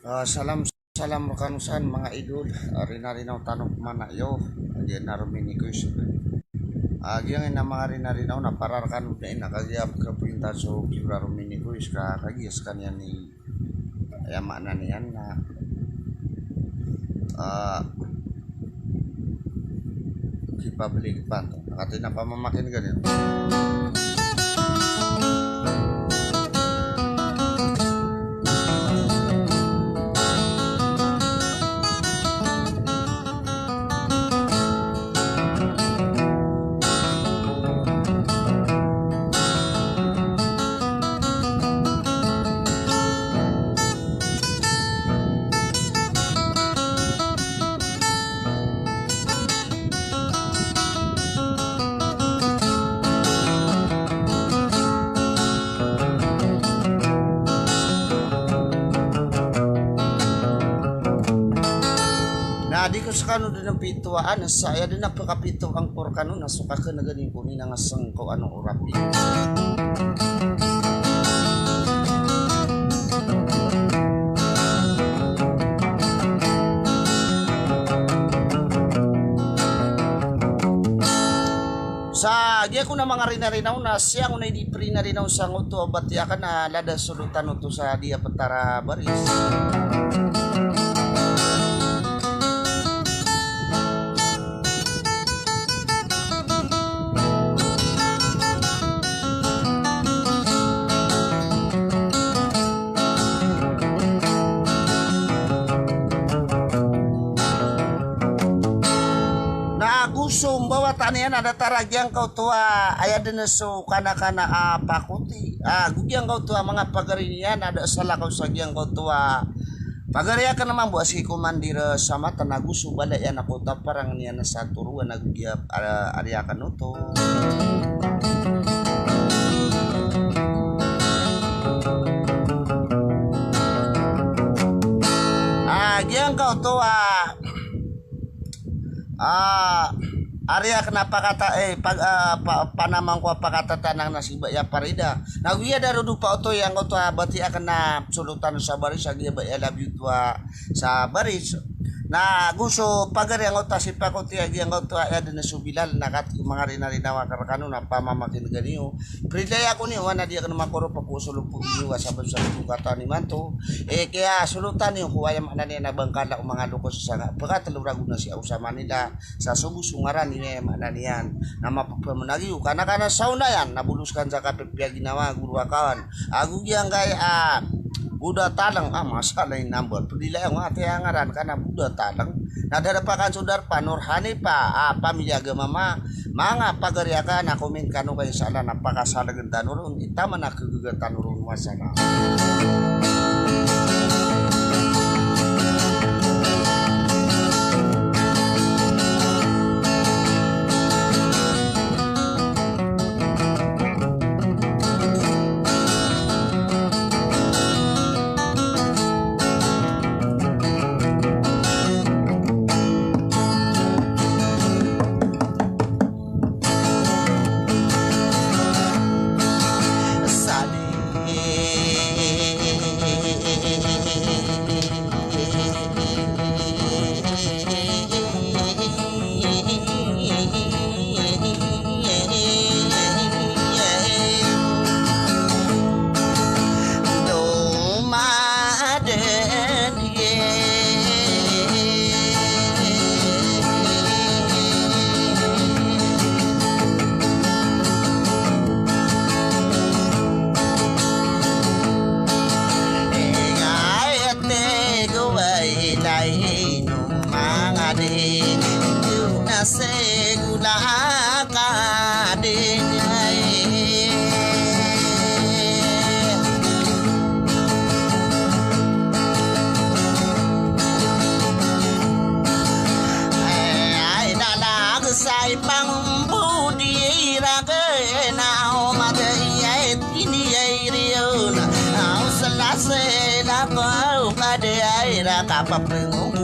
Salam salam rekanusan mga idol. Rinarinaw tanong manayo. Diyan na ruminikos. Agyang ina mga rinarinaw na pararkan na nakagiyap ka pinta so kira ruminikos ka kagiyas kanya ni ayama na niyan na kipabalik pa to. Nakati na pamamakin ganyan. Di ko sa kano din ang pituaan saya din napakapito ang porkano na suka ka na ganin ko ni nangasang ko anong urapi sa dia ko na mga rinarinaw na siya ko na hindi rinarinaw sa nguto batya ka na lada sulutan to sa dia petara baris. Gusong bawa tanian ada taragyang kau tua ayah deneso kana pakuti gugyang kau tua mga pagarinian ada salah kau sagyang kau tua pagariya ka naman buas kumandira sama tanaguso bala yan ako taparang niya na sa turuan nagugya ariya ka no to gyang kau tua Arya kenapa kata panamang ko pakata tanang nasiba ya parida. Naguya daro dupa oto yang oto abati akan na sulutan sa baris agi ba ya love you tua sa baris. Na gusto pagari ang oto si pakoti agi ang oto ya den subilal nakat mga rinarinawa karakano na pamamakin ganiyo. Pridaya ko ni wana dia kana makoro pakusulo pugiwa sa bansa kata ni manto. Kaya sulutan ni kuwaya manani na bangkala ko mga lukos sa pagkatalurago na si usama nila sa subusungaran ni mananian na mapapamanagi kana sauna yan nabuluskan sa kapipya ginawa guruakan. Agugyang kay Buddha talang masalah yang nambol pudila yang ate angaran kana Buddha talang nadarapakan sudar panurhani pa pamijaga mama mga pagariakan ako min kanu kay sala napakasalagan tanurun itama na kagagatan urun wasana. Segula say pang budi raga na madai ini irion au salase la pau kade aira kapapung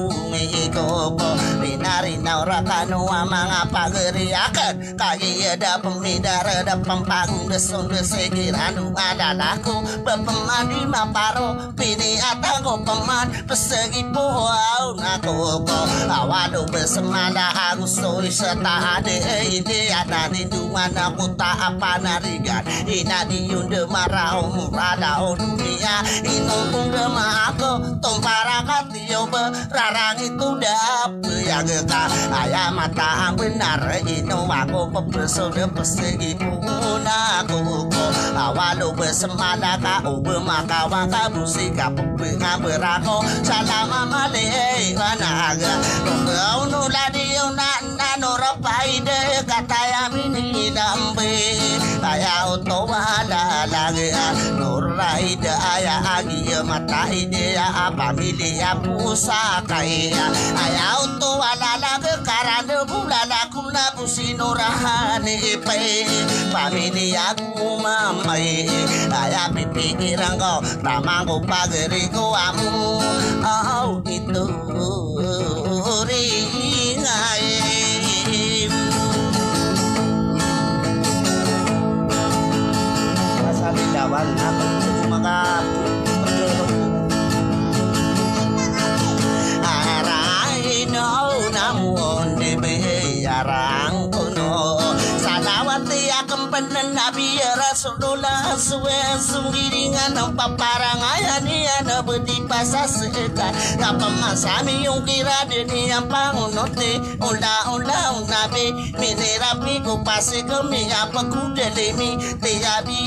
iko Rina-rina ora kanua mga pageriakan Kaya ada pemidara da pampang desun desekiranu adalaku Bepemandi maparo pini atago peman Persegi puau nako ko Awado bersemada aku soi serta ade ide Ada di duana aku tak apa narigan Ina diunde marau murada o dunia Inung kunde ma aku tompara katio berarang itu dapet yang geka Ayah mata benar ino aku pepesode persegi puna aku Awalo bersemada kau bermaka waka musika pepenga berako Salama male wanaga Kau nula diyo na norapaide kataya mini dambe Ayah oto wala lagi Nuraida ayah agi mata ide apa milia pusaka Ayah oto wala lagi karena bulala kumna businurahani pe Pamilya aku mamai Ayah pipikiran kau tamangku pageriku amu Oh itu ringai Masa dilawan aku maka Araino namun dibayarang kuno Salawati akan penan Nabi Rasulullah Suwe sunggiringan ng paparang ayan niya na budi pasasekan Kapamasami yung kira din niyang pangunote Ula-ula Nabi minirapi ko pasi kami apagkudelimi Tiyabi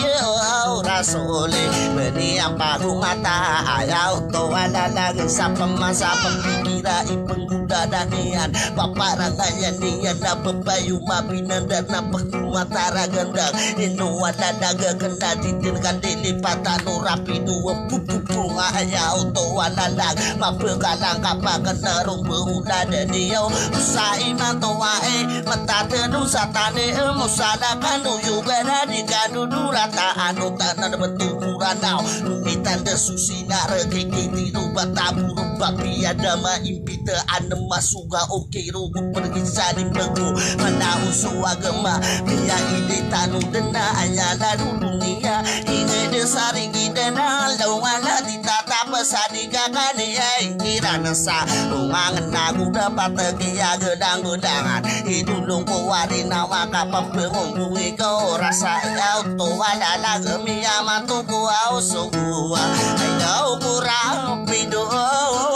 Rasuli Beni ang pagumata ayaw to wala lagi sa pamasa Pagkikira ipangguda na niyan Paparang ayan niyan na babayo mapinandar na pagkumatara gandang Inuwala nagaganda titin kan dilipatan no rapido Pupupu nga ayaw to wala lang Mapagalang kapagan narong buhula na niyaw Sa iman to wae matatano sa tani Musala kanu yuga na di kanudura Taano tanan betukuran now Numitan da susina rekikiti ruba taburu Babi ada maimpita anem masuga oke rugu pergi saling begu Mana usu agama Biya ide tanu dena ayala dunia Inge desari gidena Lawala ditata pesadi kakani Kira nasa Ruangan aku dapat tegia gedang-gedangan Hidulung kuwari nawa kapap berumbuhi kau Rasa auto wala lagami amatuku au suku Ayaw kurang pido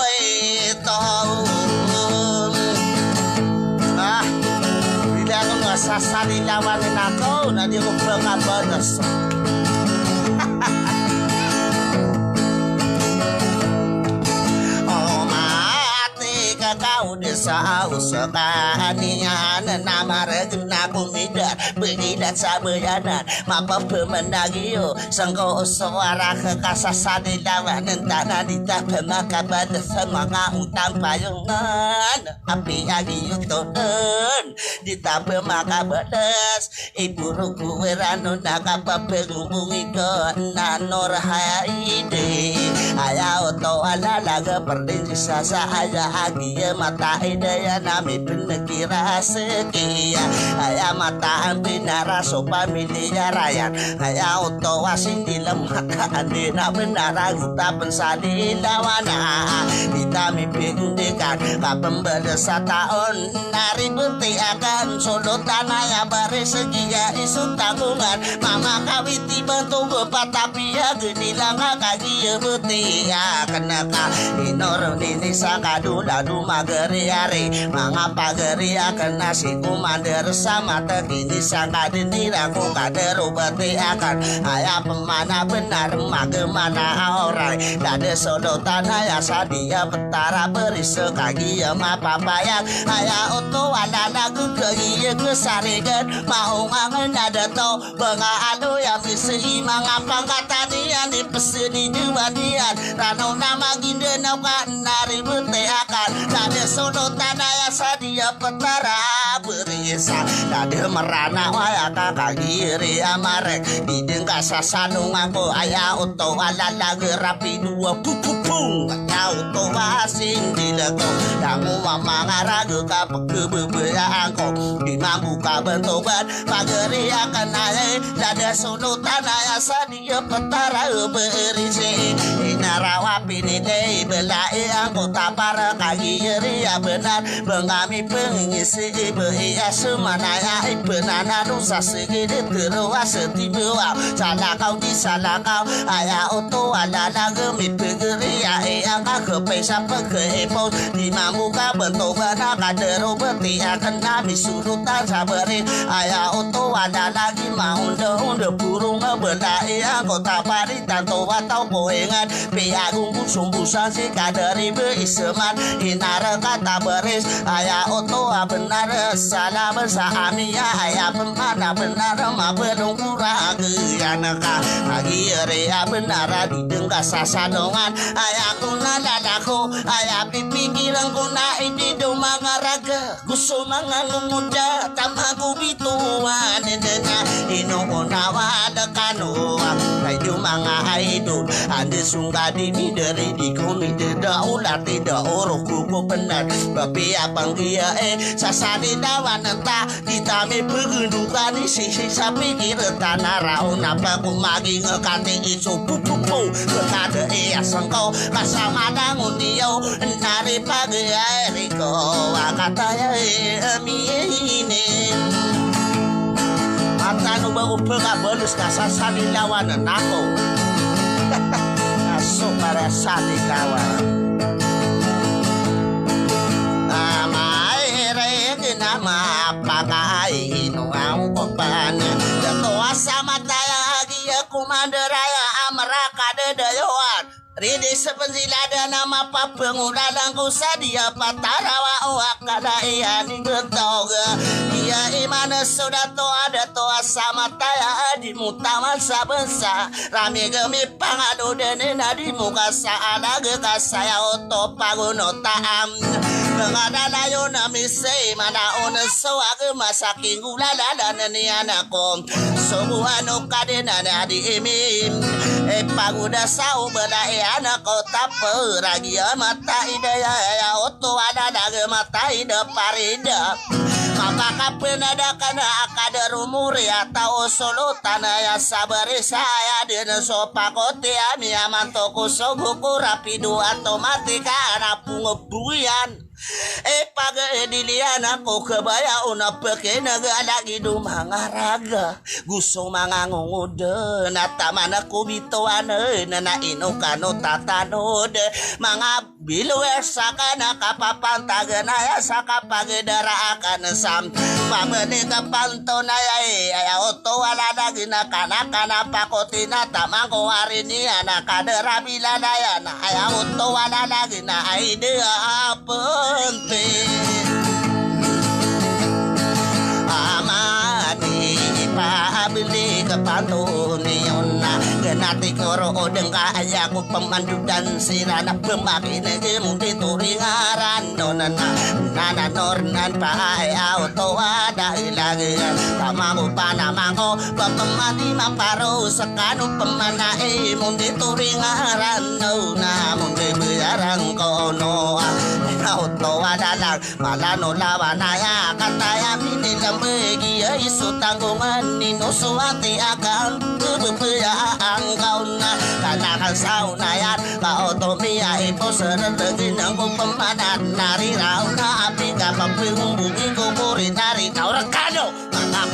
ito Bila ako nasasalilawanin ako na di ko pagkabanas Kau desa usahaan niyan na maragin na kumidar Bengidat sa bayanan Mapa pemendagiyo Sangko suara kekasasani lawan Nentana dita pemakabada sa mga utang payungan Api agiyo tonen Dita pemakabadas Iburu kuwerano nakapapelungungi ko Nanorhaide Ayaw to alalaga perdin sa aya agi mata idaya nami pinakira sekia Aya mata ang pinaraso pamilya rayan Aya uto asin dilam mata andi na benarang utapan sa dilawana Kita mipindikan kapembeda sa taon Naributi akan sulutan aya bare segia isu tanggungan Mama kawiti bantu tapi ya gedilang kagi buti ya kenaka Inor nini sakadula mageriari mga pageria kena si kumander sama tekini sangka dindiraku kadero bati akan ayah pemana benar magemana orang dade sodotan ayah sadia betara beri sekagi ya mapapayang ayah oto wala lagu kegiye kesarigan mau ngangen ada to benga ado yang bisa mga pangkatanian di peseni diwadian rano nama gindenau kan nari bete akan Dade sodo tanaya sadia petara berisa Dan Ada merana waya kakagiri amare didengka sasanung aku aya uto alala gerapi dua pupupung aya uto asin dilago dangu mamangaraga kapag kebebea ako di mambu kabentoban pageri akan ay dada sunutan aya sa dia petara berisi inarawa pinide belai aku tapara kagiri ya benar bengami pengisi beia semanaya benana dosa segede teruas setiba salah kau di salah kau aya oto ala gemi pegeri ya yang aku pesa pegepos di mamuka bentobana kadero beti akan nami surutan sabari aya oto ada lagi mau unda burung belai aku tapari tanto watau koengan piagung busung-busang si kadari beiseman inara kata beris aya oto benar salah bersami ya aya pemana benar ma belum kurang yanaka lagi area benar didengar sasadongan aya kuna lalaku aya pipikiran kuna ini domangaraga gusumanga muda tamaku bituan dena ino onawa dekano ay domanga idol ande sungga di mideri di kumi tidak ular tidak oroh kuku benar bapi abang dia sasadi dawan entah ditame pegundukan sisi sapi kira tanah raun apa ku magi ngekating isu pupupu berkade sengkau kasama dangun diau nari pagi eriko wakataya ini mata nu baru peka belus kasasadi lawan nako masuk para sadi kawan nama pakai no ang papan dato asama taya agia kumanderaya amaraka dedayoan Ridi sepensilada nama papengudalang kusadia patarawa wakada iya ni getoga dia imana sudah to ada to asama taya adi mutaman sabesa rami gemi pangado dene nadi muka saada gekasaya oto pagono taam mengadala yo nami sei mana ona soage masaking gulala nani anako sobuano kadena nadi imim pagoda sao bela anak kota peragia mata idaya ya oto ada daga mata ida parida maka kapan ada kana akada rumuri atau solo tanah ya sabari saya dina sopakote ami amanto kusoguku rapido otomatika na pungebuyan paga dilian ako kebaya una peke naga lagi dumangaraga gusto mangangungud natamana kubitoan na inukano tatanod mga biluesa kana kapapantagan aya sa kapagdara akan sam pamene kapanto na ay oto wala lagi na kana pakoti na tamang ko arini na kadera biladaya na ay oto wala lagi na ay dia penting amati pabili kapantun yon na ganati koro odeng kaya ko pemandu dan sirana pemakin gemuti turingaran nonana nana nornan pa ay auto ada ilagi tamamu panamangko pemati maparo sekanu pemana mundi turingaran nona mundi biarang kono auto ada lang malano lawanaya kataya mini lambegi isu tanggungan nino suwati akan kebebayaan kau na kanakan sauna yan kau tomia ipo serelegi nanggung pemanan nari rauna api kapag bumi kuburi nari kau rekado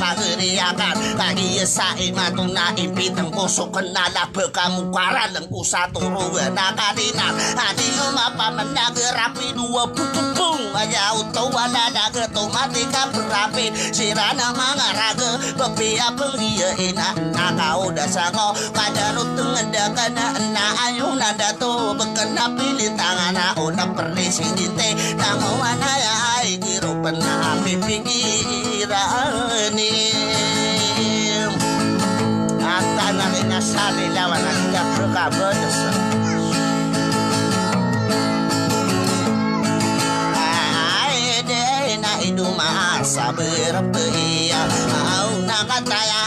pageriakan kagi sa imatong naipitang kusok kenala bekamu karan ku satu ruga nakadinan adi umapaman nagerapi dua pupupung aja uto wala nagetomatika berapi sirana mangaraga bepia pengia ina nakau dasako kadarut tengedakan na ayung nada to bekena pilih tangan una perisi dite tangawana ya ai giro pernah pipikiran Ata na rin nasali lawan ang kapro-kapro ay de na idumasa berbeya au nakataya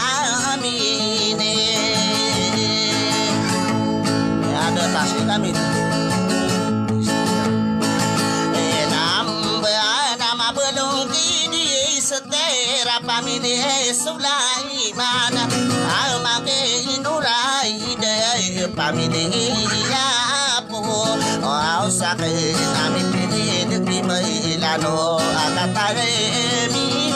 amine ada tasik kami nama belum kini setera pamide Sulaiman au make inurai de pamide ya po au sakit kami pilih di mailano akatare mini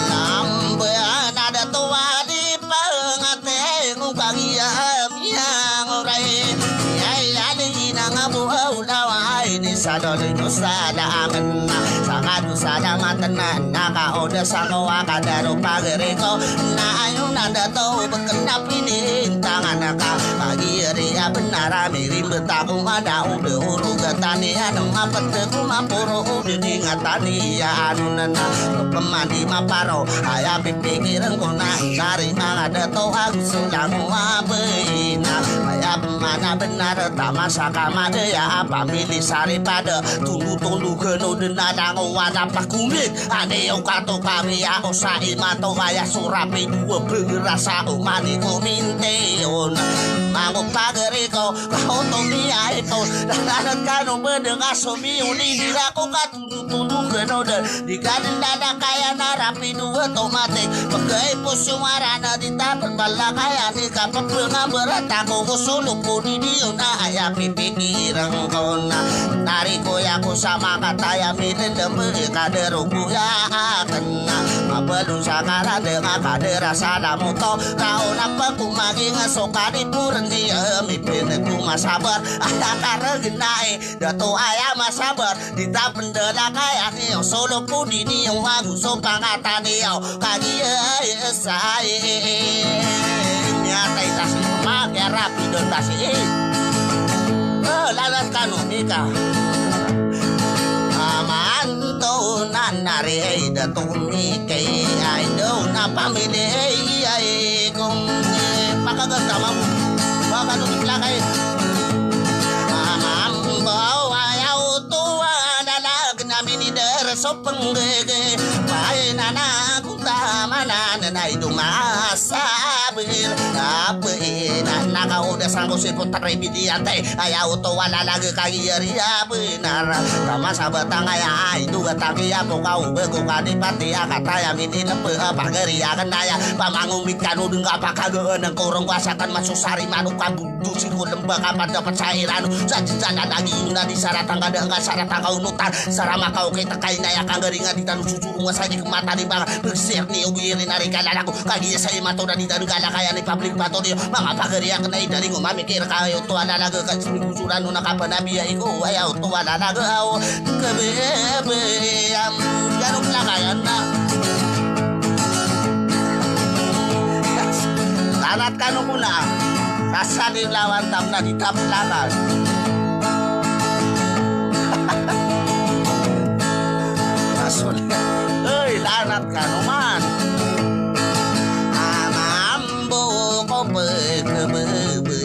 lambe ada tua di pengate ngubagia miang orai ya ni nang abu ulawai di sadol sada aman sangadu sada matanan naka oda sango akadaro pagereko na ayun nanda to berkenap ini tangan naka pagi ria benara mirim betaku ada udah uru gatani anu apa teku mapuro udah dingatani ya anu nana pemandi maparo ayah pikiran kona cari ada to aku sedang wabena ayah mana benar tak masa kamade ya apa milih sari pada tunggu keno denada ngwana pakumit ane yang kato kami ya osai mato kaya surapi dua berasa umani kominte on mango pageriko kau tomia itu dan kanu mendengar somi uni diraku katudu keno di kaden dada kaya narapi dua tomatik pakai pusuarana di tapan bala kaya di kapal pengamberat aku suluk puni diuna ayah pipikiran kona nariko ya ku sama kata ya milen dembe kaderu ya kena mabelu sakara dengan kadera sadamu to kau napa ku magi ngasokari puren dia mipene ku masabar ayah karegenai datu ayah masabar dita pendela kaya ni solo puni ni wagu so pangata ni kagi sai nyata itasi magia rapi dotasi lalat kanu mika amanto nanare da tumi kai ai do na pamile ai kong pakagat kamamu baka no plakai amambo ayau to adalag namin der sopengge pai nana kuta mana nanai dumasabir apa na kau udah sanggup siput terbidiante ayau to wala lagi kaya benar sama sabatang ayah itu gataki apa kau bego kadipati kata ya mini lepe pageri akan daya pamangung mikanu dengar pakageun ang kurang kuasakan masuk sari manu kabudu siku lembang kapan dapat cairan jajan lagi una di syarat tangga dengan syarat tangga unutan sarama kau kita kain daya kangeringan di tanah susu rumah saja ke mata di bang bersir ni ubirin narikan aku kaki saya mato dan di tanah gala kaya di pabrik pato dia mga pageri akan naik dari ngomong mikir kayo to ala laga kan seminggu suran una kapan nabi ya iku ayaw to ala laga aw kebebe am ganun lakayan na tanat kanu kuna rasa di lawan tamna di taplakan asol lanat kanu man amambo ko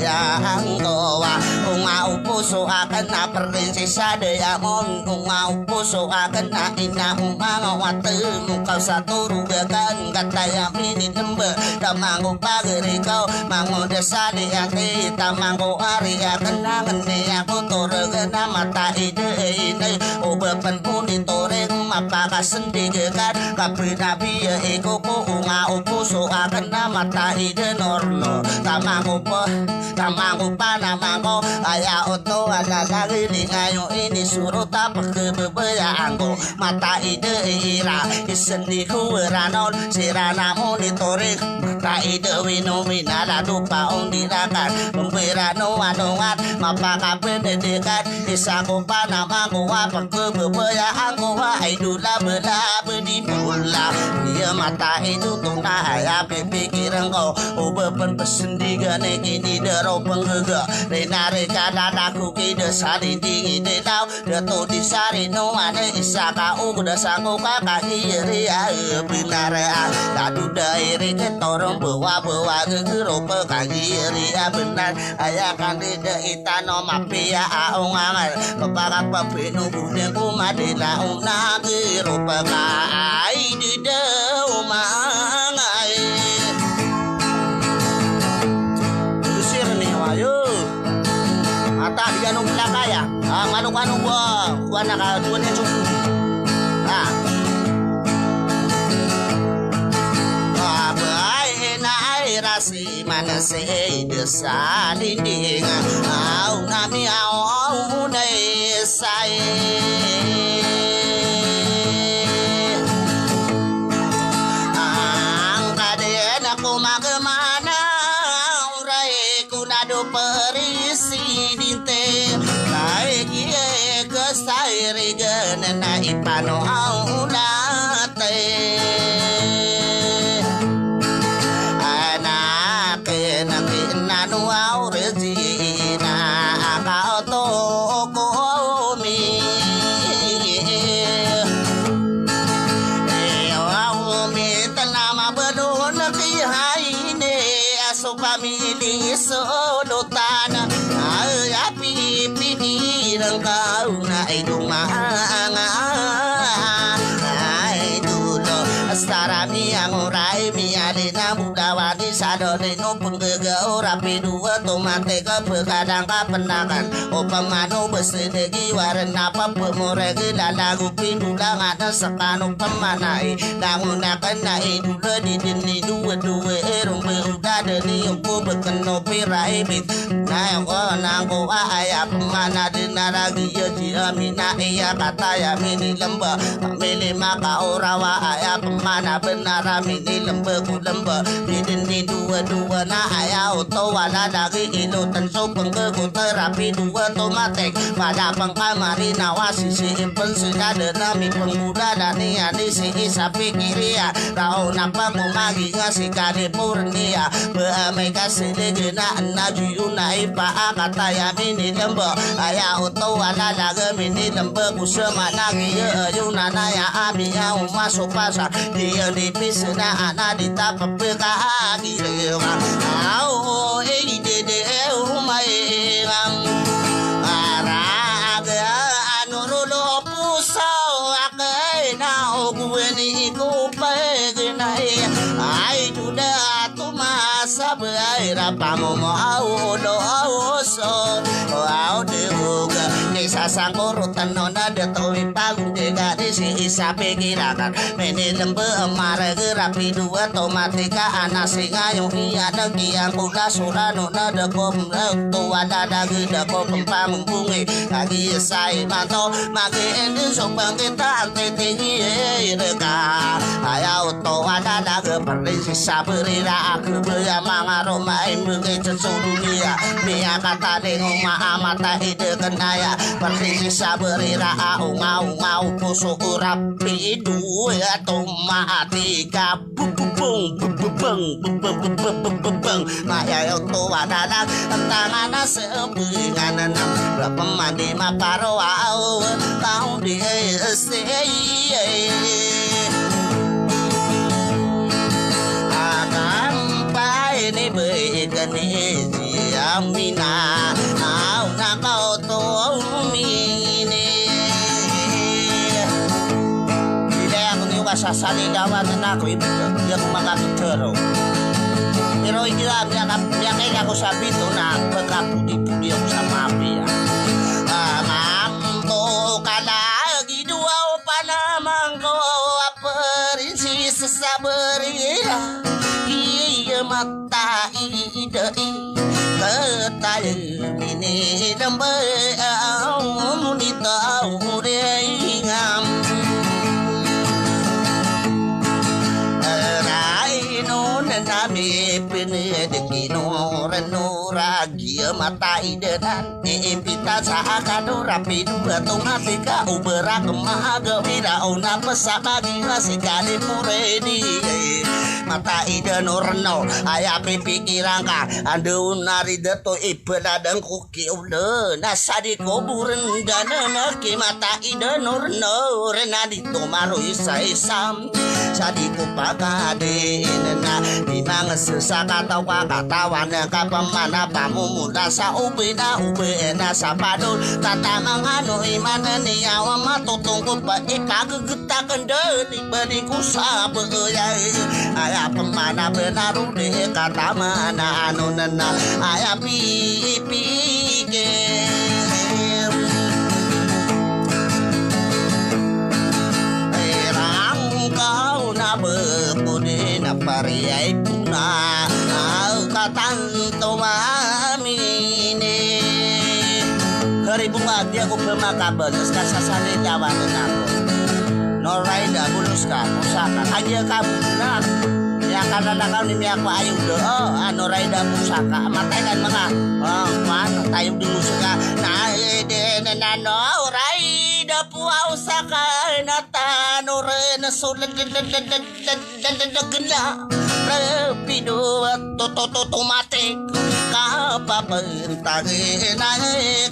yang doa ungau puso akan na prinsesa Diamond ungau puso akan na ina umangawatemu kau satu rugakan kata yang ini dembe tamango pageri kau mango desa di hati tamango ari akan nangan ni aku toregana mata ide ini obepan pun ditoreng mapaka sendigekan kapri nabi ya iko ko ungau puso akan na mata ide norno tamango pa namango aya oto ala lagi di ngayo ini suruh tapak kebebayaan ko mata ide ira isendi kuweranon sirana monitoring mata ide winominala lupa undirakan membirano anungan mapaka pendidikan isa ko pa namango apak kebebayaan ko ay dula bela bedi pula dia mata itu tunai api pikiran kau bepen pesendi gane kini dero penggega renare kada aku kide sari dingi de tau dato di sari no ane isaka udah sangko kakak iri benar dadu dairi ketorong bawa gegero pekagi iri benar ayah kan de itano mapia aung amal kepala papinu bune kumadela una gero pekai di de umangai usir nih wayo mata dia nung belakaya manu gua nak dua dia cukup rasi mana se desa dinding au nami au dai sai angkade aku magemana urai kunado perisi dinte kai kie ke sairi genena ipano au late nanu au rezina kau toko mi au mi tanama bedon ki haine asupamili sodotan api pidi rang kau na idumanga Sarami yang urai miale na budawati sadone no penggega ora pedua tomate ke bekadang kapenakan opamano besedegi warna pemore lagu pindulang ada sekanu pemanai dangunakan nai dulu di dini dua erung beruda deni aku bekeno pirai bit na yang nangko ayah pemana dinaragi ya jiamina iya kata ya mini lembah mili maka orawa ayah mana benar mini lembe ku lembe didin dua na ayah auto wala lagi ilo tenso pengke ku terapi dua tomatek pada pengkamari nawasi si impen sudah denami pengkuda dan niani si isapi kiria rau napa ku magi ngasih kade purnia beameka selegena najuyuna ipa kata ya mini lembe ayah auto wala lagi mini lembe ku semana kia yuna na ya ami ya masuk pasar dia di pisna ana di tapek kaki lewa au de umai araga anurulo pusau akai na ogweni ku pegnai ai duda tumasa beira pamo au do so au de uga desa sangkoro tanona de towi pagu de gade si isape girakan meni lembe amare gerapi dua tomatika anase ngayo iya dagi yang kuda surano nada kom to ada dagi da kom pamungungi kagi sai manto mage endi sobang kita ante tingi reka ayau to ada dagi perisi sabrira aku beya mangaro mai muge dunia biya kata dengo ma amata ide kenaya perisi sabrira au ngau kusuk rapi dua tomatika bung maya to ada tangan sebengan berapa mandi maparo au kau di ini begini amina au nakau to mini tidak aku ni wasasali dawan aku ibu dia kumakakutero pero ikila biya kaya ako sabi to na pagkapudi-pudi ako sa mafia mambo kalagi dua pa naman ko aperinsi sa sabarira iya mata idai ketayo mini dambe munita urengam Raino nami pene de kinor ragi mata idenan impita sa akadora pidua tomatika ubera kemaga wira ona pesabagi hasikali puredi mata ide norno aya pipikiran ka ando nari deto ibeladang kuki ule nasadi kuburen dana maki mata ide norno renadi tomaro isa isam sadi kupagade nena di mga sesaka tawa katawan kapamana pamumula sa ubina ubena sa padol tatamang ano imana niya matutungkot pa ipagagutakan dati balik ko sa bagay aya pemana benaru de katama na ano na aya pipike erang kau na bepune na pariay puna katanto mamine hari bunga dia ko pemakabalas kasasali jawanan ako Noraida buluska pusaka aja kamu nah ya karena kau ni aku ayu do Noraida pusaka matai kan mga mana tayo dulu suka na de na Noraida pusaka nata norena sulan gena rapido to mate kapapentage na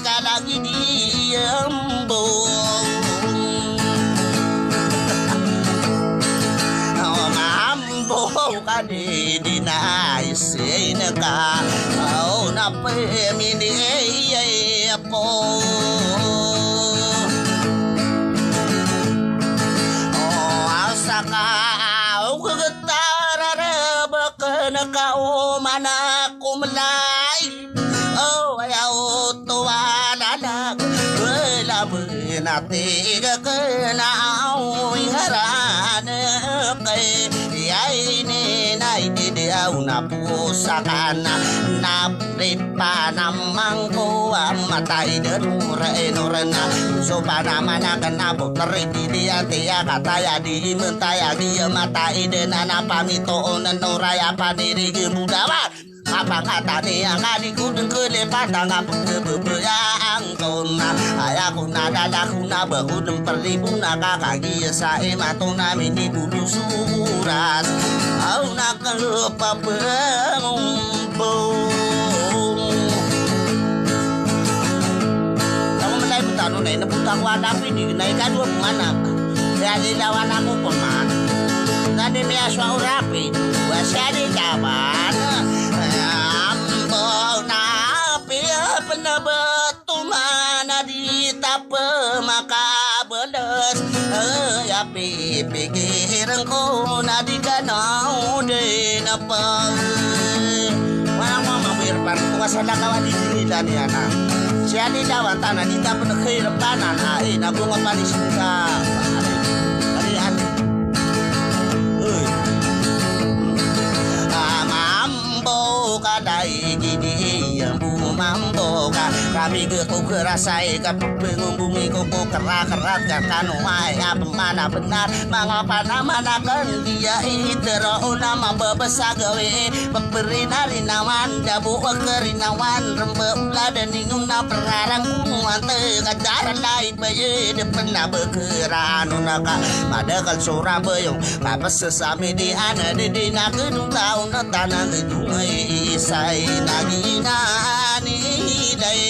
kalagi diambo kadi dinais ka au na pemini po asaka au getarara bakana kau mana kumlai ayaw tuwalala wala benati kena au harana kay ini dia una pusakana napripa namang ko matai norena so para mana kana botri dia tia kataya di mentaya dia matai denana pamito onan noraya padiri budawa apa kata dia kali kudeng kelepatan ya angkona ayaku nada lakuna bahudem perlibuna kakagi sae matona mini bulu suras au nakalupa pengumpo kamu mulai butano na inabuta ko adapi di naik kadua mana jadi lawan aku peman tadi biasa urapi wasadi kawan batu mana di tape maka beles ya pikiran ko na di kanau de napa wala mo mawirpan ko sa lakawan di dan yana siya di dawan tanah di tape nakirapanan ay nabunga palis ka arihan mambo kadai gini yang mambo kami geku kerasai kapeng bumi koko kerak-kerak kan wai apa mana benar mengapa namanakan dia itero nama bebesa gawe peperinari nawan dabu kerinawan rembe ulah dan ingum na perarang kumuan tegajaran lain baye depan na bekeran unaka madakal Surabaya kapas sesami di ana di dina gedung tahun tanah gedung isai naginani dai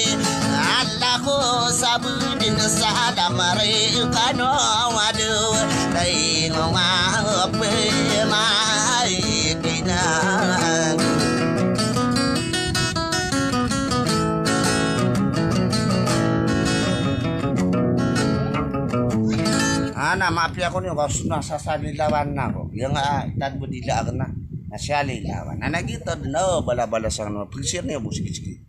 Allah ko sabudin sada mare kano wadu dai ngoma pe mai kina ana mapi ako niyo kasi nasasali lawan na ko yung tad budila ka na nasyali lawan ana gitu no bala-bala sa no pigsir niyo busikitsiki